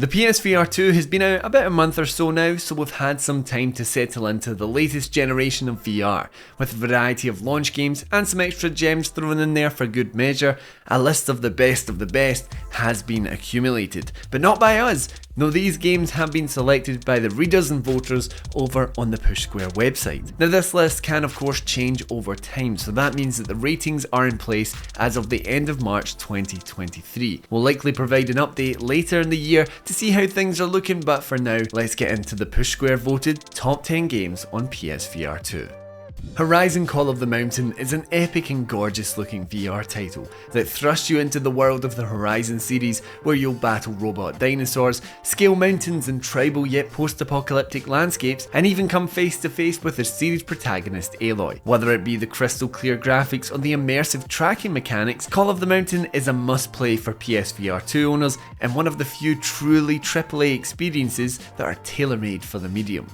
The PSVR2 has been out about a month or so now, so we've had some time to settle into the latest generation of VR. With a variety of launch games and some extra gems thrown in there for good measure, a list of the best has been accumulated. But not by us. No, these games have been selected by the readers and voters over on the Push Square website. Now this list can of course change over time, so that means that the ratings are in place as of the end of March 2023. We'll likely provide an update later in the year to see how things are looking, but for now, let's get into the Push Square voted top 10 games on PSVR2. Horizon Call of the Mountain is an epic and gorgeous looking VR title that thrusts you into the world of the Horizon series, where you'll battle robot dinosaurs, scale mountains and tribal yet post-apocalyptic landscapes, and even come face to face with the series protagonist Aloy. Whether it be the crystal clear graphics or the immersive tracking mechanics, Call of the Mountain is a must play for PSVR2 owners and one of the few truly AAA experiences that are tailor-made for the medium.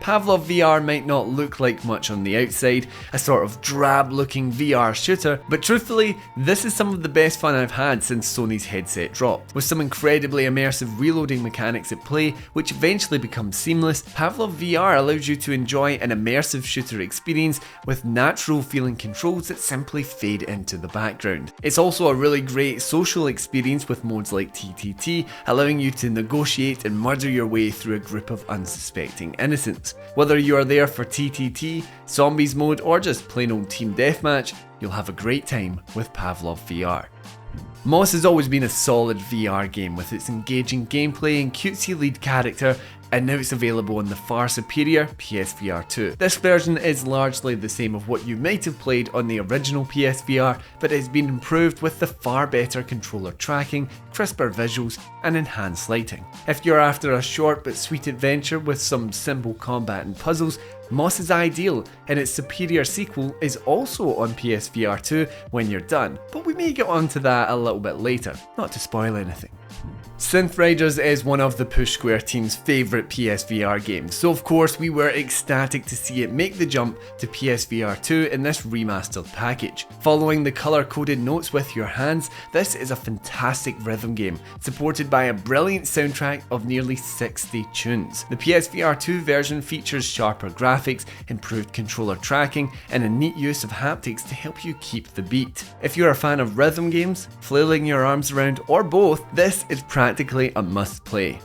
Pavlov VR might not look like much on the outside, a sort of drab looking VR shooter, but truthfully, this is some of the best fun I've had since Sony's headset dropped. With some incredibly immersive reloading mechanics at play, which eventually become seamless, Pavlov VR allows you to enjoy an immersive shooter experience with natural feeling controls that simply fade into the background. It's also a really great social experience with modes like TTT, allowing you to negotiate and murder your way through a group of unsuspecting innocents. Whether you are there for TTT, Zombies mode, or just plain old team deathmatch, you'll have a great time with Pavlov VR. Moss has always been a solid VR game with its engaging gameplay and cutesy lead character, and now it's available on the far superior PSVR2. This version is largely the same of what you might have played on the original PSVR, but it's been improved with the far better controller tracking, crisper visuals, and enhanced lighting. If you're after a short but sweet adventure with some simple combat and puzzles, Moss is ideal, and its superior sequel is also on PSVR2 when you're done, but we may get onto that a little bit later, not to spoil anything. Synth Riders is one of the Push Square team's favourite PSVR games, so of course we were ecstatic to see it make the jump to PSVR2 in this remastered package. Following the colour-coded notes with your hands, this is a fantastic rhythm game, supported by a brilliant soundtrack of nearly 60 tunes. The PSVR2 version features sharper graphics, improved controller tracking, and a neat use of haptics to help you keep the beat. If you're a fan of rhythm games, flailing your arms around, or both, this is practically a must play.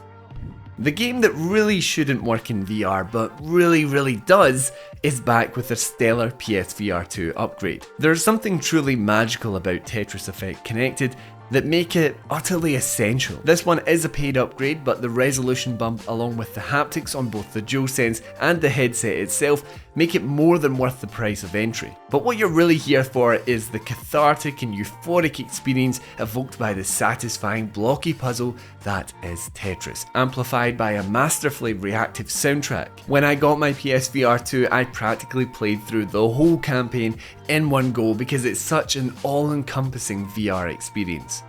The game that really shouldn't work in VR but really does is back with a stellar PSVR2 upgrade. There's something truly magical about Tetris Effect Connected that make it utterly essential. This one is a paid upgrade, but the resolution bump along with the haptics on both the DualSense and the headset itself make it more than worth the price of entry. But what you're really here for is the cathartic and euphoric experience evoked by the satisfying blocky puzzle that is Tetris, amplified by a masterfully reactive soundtrack. When I got my PSVR2, I practically played through the whole campaign in one go because it's such an all-encompassing VR experience.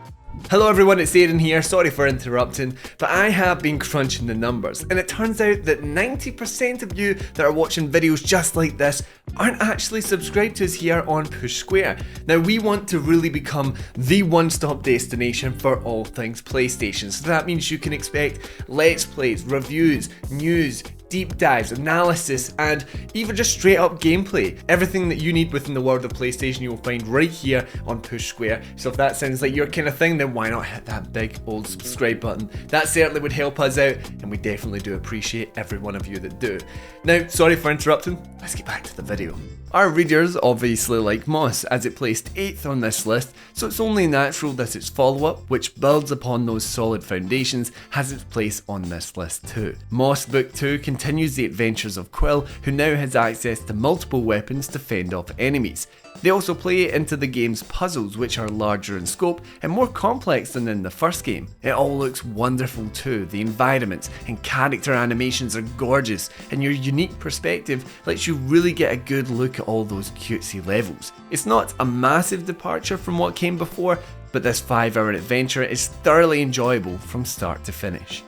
Hello everyone, it's Aaron here, sorry for interrupting, but I have been crunching the numbers, and it turns out that 90% of you that are watching videos just like this aren't actually subscribed to us here on Push Square. Now we want to really become the one-stop destination for all things PlayStation, so that means you can expect Let's Plays, reviews, news, deep dives, analysis, and even just straight up gameplay. Everything that you need within the world of PlayStation you will find right here on Push Square. So if that sounds like your kind of thing, then why not hit that big old subscribe button? That certainly would help us out, and we definitely do appreciate every one of you that do. Now, sorry for interrupting, let's get back to the video. Our readers obviously like Moss, as it placed 8th on this list, so it's only natural that its follow-up, which builds upon those solid foundations, has its place on this list too. Moss Book 2 continues the adventures of Quill, who now has access to multiple weapons to fend off enemies. They also play into the game's puzzles, which are larger in scope and more complex than in the first game. It all looks wonderful too, the environments and character animations are gorgeous, and your unique perspective lets you really get a good look at all those cutesy levels. It's not a massive departure from what came before, but this 5-hour adventure is thoroughly enjoyable from start to finish.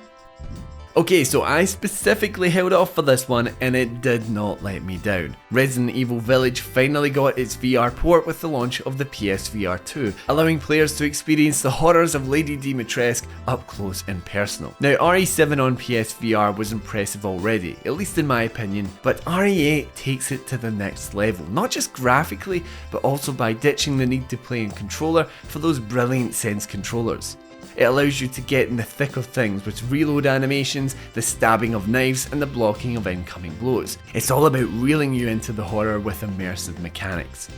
Okay, so I specifically held off for this one and it did not let me down. Resident Evil Village finally got its VR port with the launch of the PSVR2, allowing players to experience the horrors of Lady Dimitrescu up close and personal. Now RE7 on PSVR was impressive already, at least in my opinion, but RE8 takes it to the next level, not just graphically, but also by ditching the need to play in controller for those brilliant Sense controllers. It allows you to get in the thick of things with reload animations, the stabbing of knives and the blocking of incoming blows. It's all about reeling you into the horror with immersive mechanics.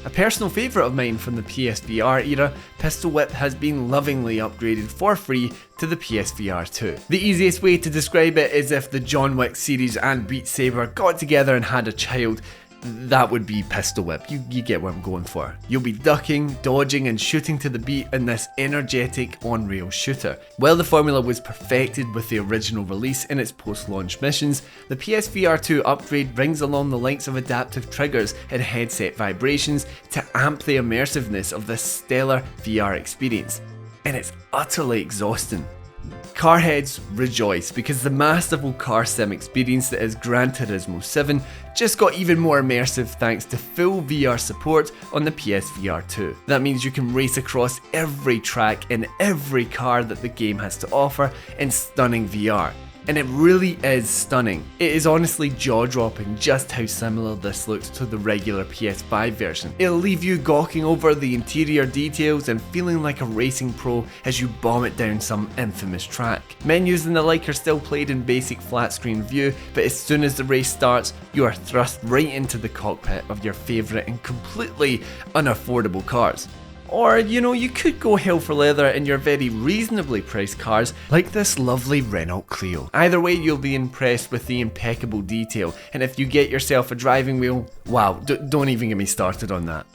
A personal favourite of mine from the PSVR era, Pistol Whip has been lovingly upgraded for free to the PSVR2. The easiest way to describe it is if the John Wick series and Beat Saber got together and had a child. That would be Pistol Whip, you get what I'm going for. You'll be ducking, dodging and shooting to the beat in this energetic on-rail shooter. While the formula was perfected with the original release in its post-launch missions, the PSVR2 upgrade brings along the likes of adaptive triggers and headset vibrations to amp the immersiveness of this stellar VR experience. And it's utterly exhausting. Carheads rejoice because the masterful car sim experience that is Gran Turismo 7 just got even more immersive thanks to full VR support on the PSVR2. That means you can race across every track in every car that the game has to offer in stunning VR. And it really is stunning. It is honestly jaw-dropping just how similar this looks to the regular PS5 version. It'll leave you gawking over the interior details and feeling like a racing pro as you bomb it down some infamous track. Menus and the like are still played in basic flat screen view, but as soon as the race starts, you are thrust right into the cockpit of your favourite and completely unaffordable cars. Or, you could go hell for leather in your very reasonably priced cars, like this lovely Renault Clio. Either way, you'll be impressed with the impeccable detail, and if you get yourself a driving wheel, wow, don't even get me started on that.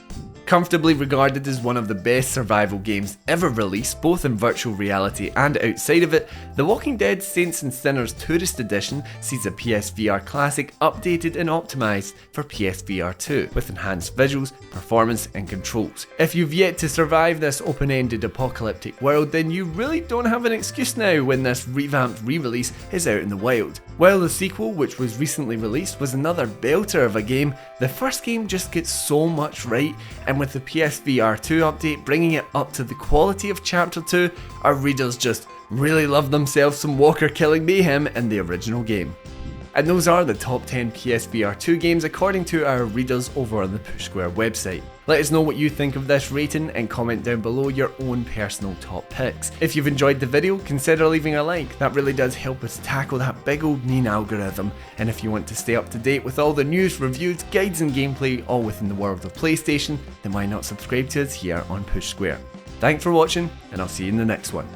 Comfortably regarded as one of the best survival games ever released, both in virtual reality and outside of it, The Walking Dead Saints and Sinners Tourist Edition sees a PSVR classic updated and optimised for PSVR2, with enhanced visuals, performance and controls. If you've yet to survive this open-ended apocalyptic world, then you really don't have an excuse now when this revamped re-release is out in the wild. While the sequel, which was recently released, was another belter of a game, the first game just gets so much right, and with the PSVR2 update bringing it up to the quality of Chapter 2, our readers just really love themselves some walker killing mayhem in the original game. And those are the top 10 PSVR2 games according to our readers over on the Push Square website. Let us know what you think of this rating and comment down below your own personal top picks. If you've enjoyed the video, consider leaving a like, that really does help us tackle that big old mean algorithm. And if you want to stay up to date with all the news, reviews, guides and gameplay all within the world of PlayStation, then why not subscribe to us here on Push Square. Thanks for watching and I'll see you in the next one.